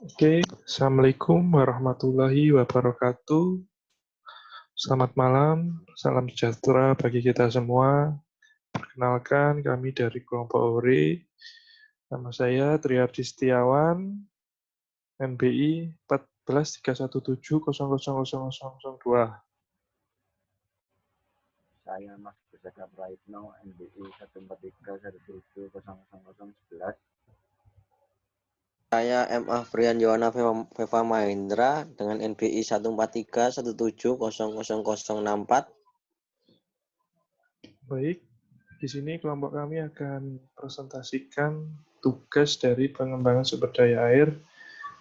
Oke, Assalamualaikum warahmatullahi wabarakatuh. Selamat malam, salam sejahtera bagi kita semua. Perkenalkan, kami dari kelompok ORE. Nama saya Triardi Setiawan, NBI 143170000002. Saya Mas Pusaka Praitno, NBI 143170011. Saya M. Afrian Yohana Veva Mahendra dengan NBI 14317000064. Baik, di sini kelompok kami akan presentasikan tugas dari pengembangan sumber daya air,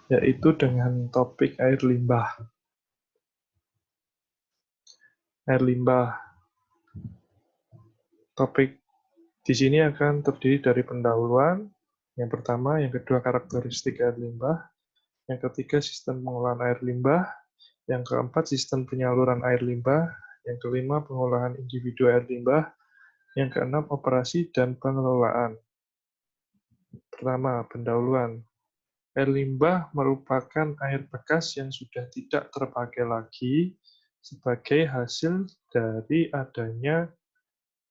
yaitu dengan topik air limbah. Air limbah. Topik di sini akan terdiri dari pendahuluan, yang pertama, yang kedua karakteristik air limbah, yang ketiga sistem pengolahan air limbah, yang keempat sistem penyaluran air limbah, yang kelima pengolahan individu air limbah, yang keenam operasi dan pengelolaan. Pertama, pendahuluan. Air limbah merupakan air bekas yang sudah tidak terpakai lagi sebagai hasil dari adanya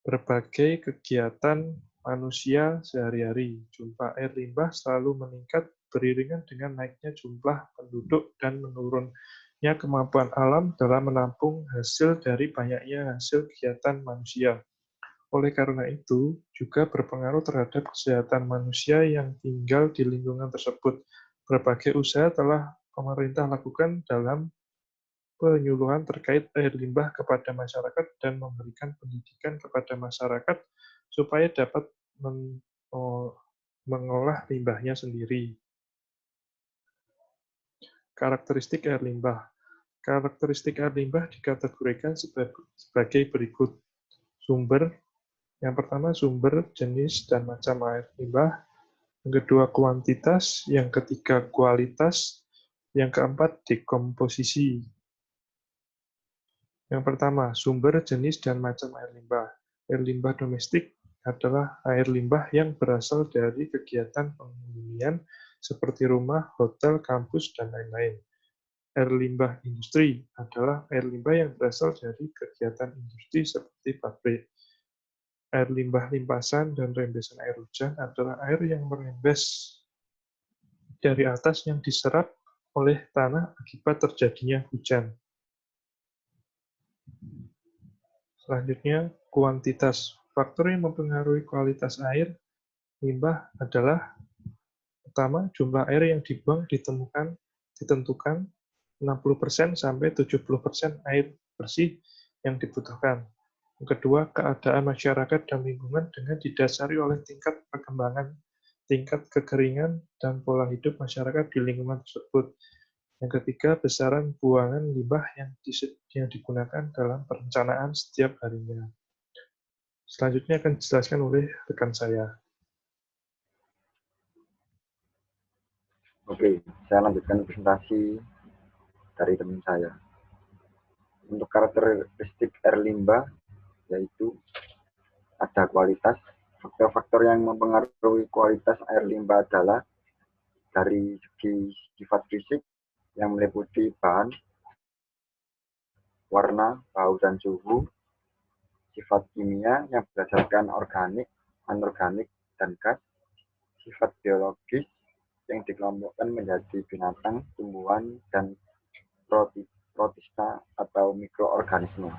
berbagai kegiatan manusia sehari-hari. Jumlah air limbah selalu meningkat beriringan dengan naiknya jumlah penduduk dan menurunnya kemampuan alam dalam menampung hasil dari banyaknya hasil kegiatan manusia. Oleh karena itu, juga berpengaruh terhadap kesehatan manusia yang tinggal di lingkungan tersebut. Berbagai usaha telah pemerintah lakukan dalam penyuluhan terkait air limbah kepada masyarakat dan memberikan pendidikan kepada masyarakat supaya dapat mengolah limbahnya sendiri. Karakteristik air limbah. Karakteristik air limbah dikategorikan sebagai berikut. Sumber. Yang pertama, sumber, jenis, dan macam air limbah. Yang kedua, kuantitas. Yang ketiga, kualitas. Yang keempat, dekomposisi. Yang pertama, sumber, jenis, dan macam air limbah. Air limbah domestik adalah air limbah yang berasal dari kegiatan penghunian seperti rumah, hotel, kampus, dan lain-lain. Air limbah industri adalah air limbah yang berasal dari kegiatan industri seperti pabrik. Air limbah limpasan dan rembesan air hujan adalah air yang merembes dari atas yang diserap oleh tanah akibat terjadinya hujan. Selanjutnya, kuantitas. Faktor yang mempengaruhi kualitas air limbah adalah pertama, jumlah air yang dibuang ditentukan 60% sampai 70% air bersih yang dibutuhkan. Yang kedua, keadaan masyarakat dan lingkungan dengan didasari oleh tingkat perkembangan, tingkat kekeringan, dan pola hidup masyarakat di lingkungan tersebut. Yang ketiga, besaran buangan limbah yang digunakan dalam perencanaan setiap harinya. Selanjutnya akan dijelaskan oleh rekan saya. Oke, saya lanjutkan presentasi dari teman saya. Untuk karakteristik air limbah, yaitu ada kualitas. Faktor-faktor yang mempengaruhi kualitas air limbah adalah dari segi sifat fisik yang meliputi bahan, warna, bau, dan suhu, sifat kimia yang berdasarkan organik, anorganik, dan gas, sifat biologis yang dikelompokkan menjadi binatang, tumbuhan, dan protista atau mikroorganisme.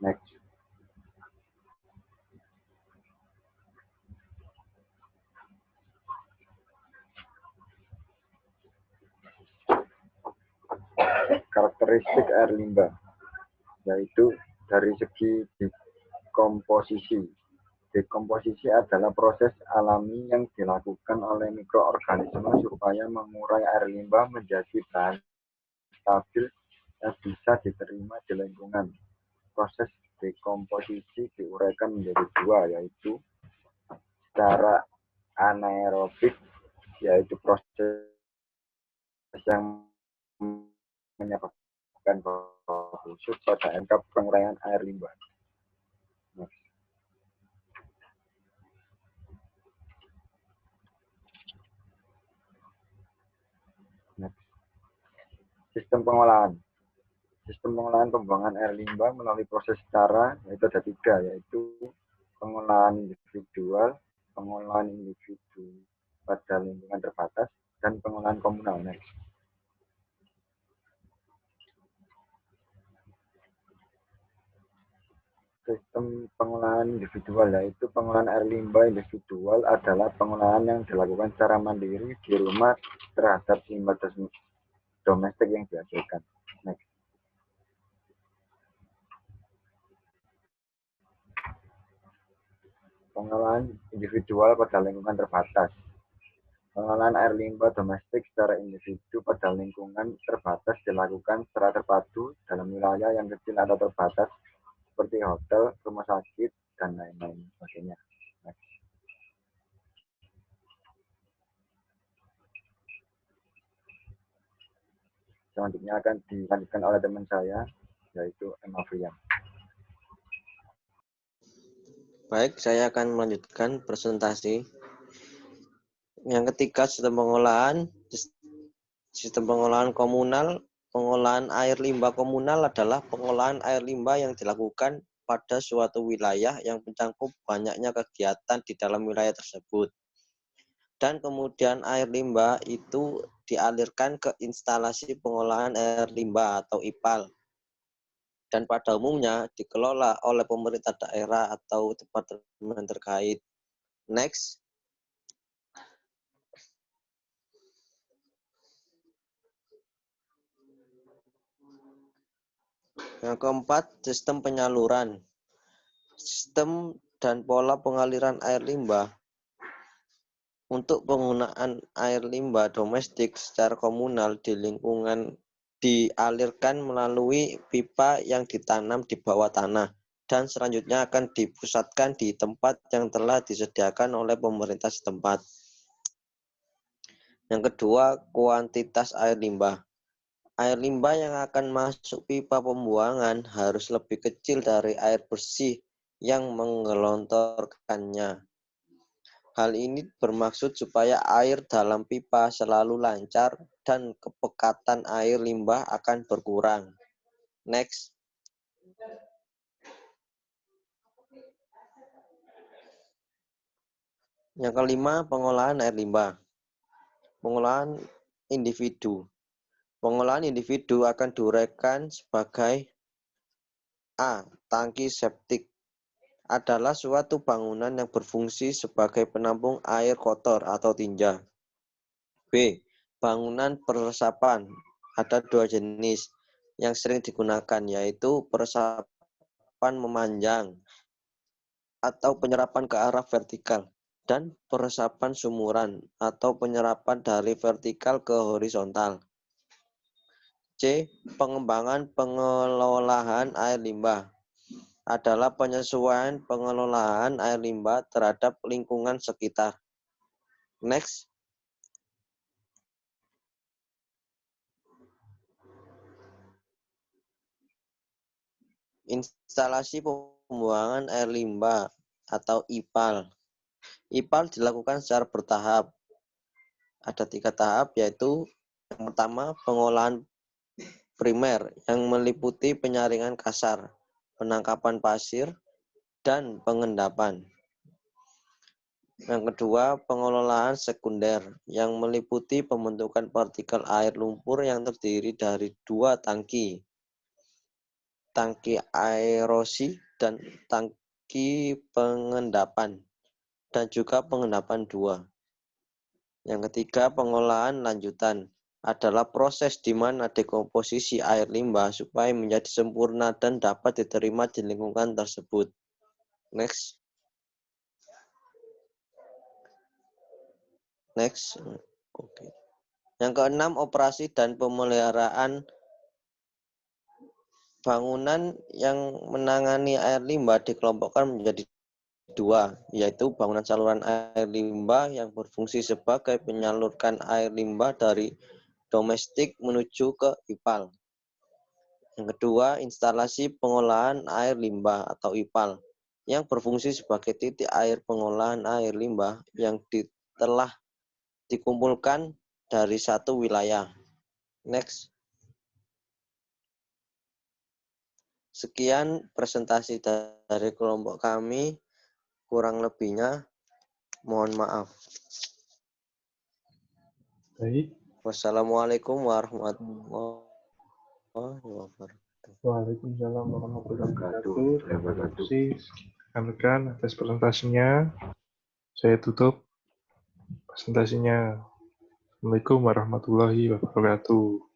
Next. Karakteristik air limbah, yaitu dari segi dekomposisi. Dekomposisi adalah proses alami yang dilakukan oleh mikroorganisme supaya mengurai air limbah menjadi bahan stabil yang bisa diterima di lingkungan. Proses dekomposisi diuraikan menjadi dua, yaitu secara anaerobik, yaitu proses yang menyebabkan busuk pada engkap penguraian air limbah. Sistem pengolahan. Sistem pengolahan pembuangan air limbah melalui proses cara, yaitu ada 3, yaitu pengolahan individual, pengolahan individu pada lingkungan terbatas, dan pengolahan komunal. Sistem pengolahan individual, yaitu pengolahan air limbah individual adalah pengolahan yang dilakukan secara mandiri di rumah terhadap limbah domestik yang dihasilkan. Next. Pengolahan individual pada lingkungan terbatas. Pengolahan air limbah domestik secara individu pada lingkungan terbatas dilakukan secara terpadu dalam wilayah yang kecil atau terbatas seperti hotel, rumah sakit, dan lain-lain sebagainya. Next. Selanjutnya akan dilanjutkan oleh teman saya, yaitu Emma Frian. Baik, saya akan melanjutkan presentasi. Yang ketiga, sistem pengolahan. Sistem pengolahan komunal. Pengolahan air limbah komunal adalah pengolahan air limbah yang dilakukan pada suatu wilayah yang mencakup banyaknya kegiatan di dalam wilayah tersebut. Dan kemudian air limbah itu dialirkan ke instalasi pengolahan air limbah atau IPAL. Dan pada umumnya dikelola oleh pemerintah daerah atau departemen terkait. Next. Yang keempat, sistem penyaluran. Sistem dan pola pengaliran air limbah. Untuk penggunaan air limbah domestik secara komunal di lingkungan dialirkan melalui pipa yang ditanam di bawah tanah dan selanjutnya akan dipusatkan di tempat yang telah disediakan oleh pemerintah setempat. Yang kedua, kuantitas air limbah. Air limbah yang akan masuk pipa pembuangan harus lebih kecil dari air bersih yang menggelontorkannya. Hal ini bermaksud supaya air dalam pipa selalu lancar dan kepekatan air limbah akan berkurang. Next. Yang kelima, pengolahan air limbah. Pengolahan individu. Pengolahan individu akan diuraikan sebagai A. Tangki septik adalah suatu bangunan yang berfungsi sebagai penampung air kotor atau tinja. B. Bangunan peresapan. Ada 2 jenis yang sering digunakan, yaitu peresapan memanjang atau penyerapan ke arah vertikal dan peresapan sumuran atau penyerapan dari vertikal ke horizontal. C. Pengembangan pengelolaan air limbah adalah penyesuaian pengelolaan air limbah terhadap lingkungan sekitar. Next. Instalasi pembuangan air limbah atau IPAL. IPAL dilakukan secara bertahap. Ada 3 tahap, yaitu yang pertama pengolahan primer yang meliputi penyaringan kasar, penangkapan pasir, dan pengendapan. Yang kedua, pengelolaan sekunder yang meliputi pembentukan partikel air lumpur yang terdiri dari 2 tangki. Tangki aerosi dan tangki pengendapan, dan juga pengendapan 2. Yang ketiga, pengolahan lanjutan adalah proses di mana dekomposisi air limbah supaya menjadi sempurna dan dapat diterima di lingkungan tersebut. Next. Next. Oke. Yang keenam, operasi dan pemeliharaan bangunan yang menangani air limbah dikelompokkan menjadi 2, yaitu bangunan saluran air limbah yang berfungsi sebagai penyalurkan air limbah dari domestik menuju ke IPAL. Yang kedua, instalasi pengolahan air limbah atau IPAL yang berfungsi sebagai titik air pengolahan air limbah yang telah dikumpulkan dari satu wilayah. Next. Sekian presentasi dari kelompok kami. Kurang lebihnya mohon maaf. Baik. Wassalamualaikum warahmatullahi wabarakatuh. Waalaikumsalam warahmatullahi wabarakatuh. Terima Wabarakatuh. kasih rekan-rekan atas presentasinya. Saya tutup presentasinya. Assalamualaikum warahmatullahi wabarakatuh.